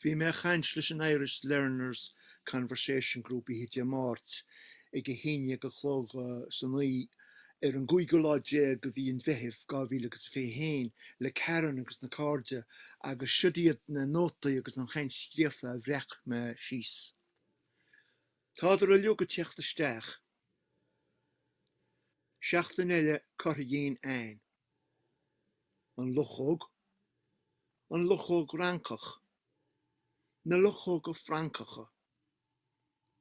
Bhí me chaint an Irish Learners Conversation Group I hitja Mart ag a héine go chlóg san í an gúigoláide go bhí an bheitheh gáhíle agus fé héin le cean agus na cáde agus siúdiad na nóta agus an chaint scríofa a bhrech me síos. Tá a leog a teach isteach. Seachtain eile corthaigéin ein. An luchóg rancach. Na luchóg a francacha.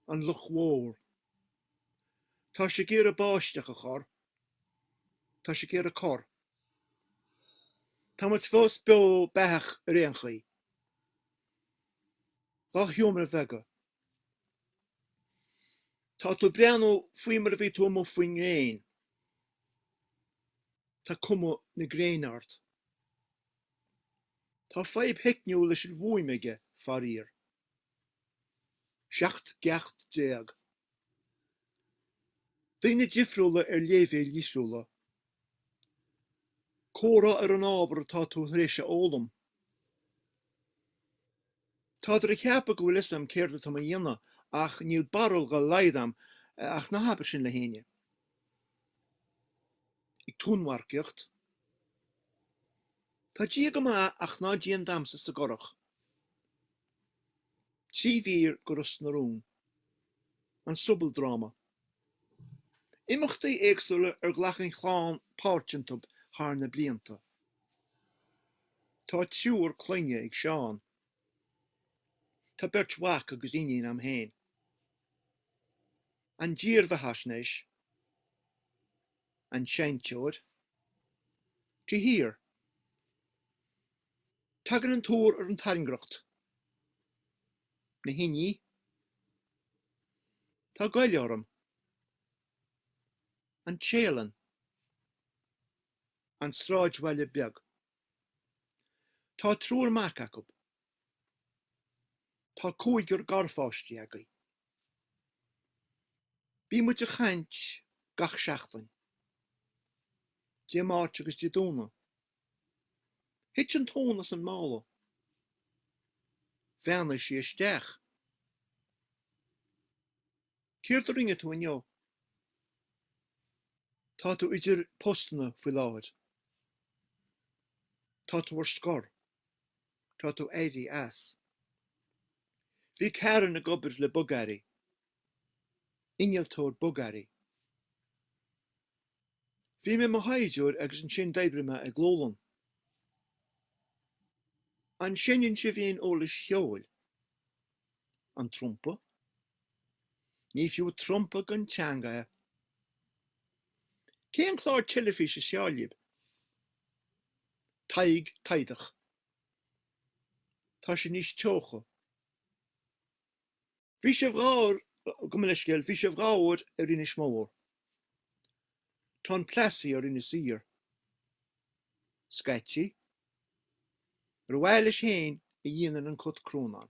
An luchmhór. Tá sé géar a báisteach a chor. Tá sé géar a cor. Tá mat fós be beach a réanchaí. Gá hiomar a bhega. Tá tú breanú fuimar a bhí tú mo fuin réin. Tá cuma na gréinart. Tá faib hecniú leis an bhuaimige farír. Seacht geacht déag. Daine difriúla lévé lísrúla. Córa an ábhar tá tú réise ólam. Tá a cheappa go bhfuil isam céirde tá dhéana ach níl baril go leidam ach na habba sin le héine. Ag túnmarciocht. Tá dí go má ach ná díon damsa sa gorach. Tíhír go RosNaRun. An subbaldrama. Imachtaí éagsúla ghlachan chláán páirtintub thar na blianta. Tá tiúr cloinne ag seán. Tá beirt wach agus inín am héin. An dír bheithasnéis. An seinteoir. Tíhír. Tagan an túr an taringracht. Na hiní. Tá gaileorm. An chéalan. An sráidhhaile beag. Tá trúr mac acab. Tá cúigur garfáistí agaí. Bí muid a chaint gach seachtain. Dé máirt agus dé dúna. Hit an tónas an mála. Bheanna sí isteach. Céir do ringe tú inniu. Tá tú idir postana faoi láid. Tá tú ar scor. Tá tú éirí as. Bhí cearan na gobar le bogarí. Ingealtóir bogarí. Bhí me mo haidiúr agus an sin daibrime ag glólan. An sinin si bhíon ólas cheol. An trompa. Ní fiú trompa gan teanga. Céan clár telefís a seáilib. Taig taidach. Tá sé níos teocha. Bhí sé bhráir gomuleisceil bhí sé bhráir ina smór. Tá an plasí ina sír. Scaití. Bhile héin a dhéanaan an cot crónán.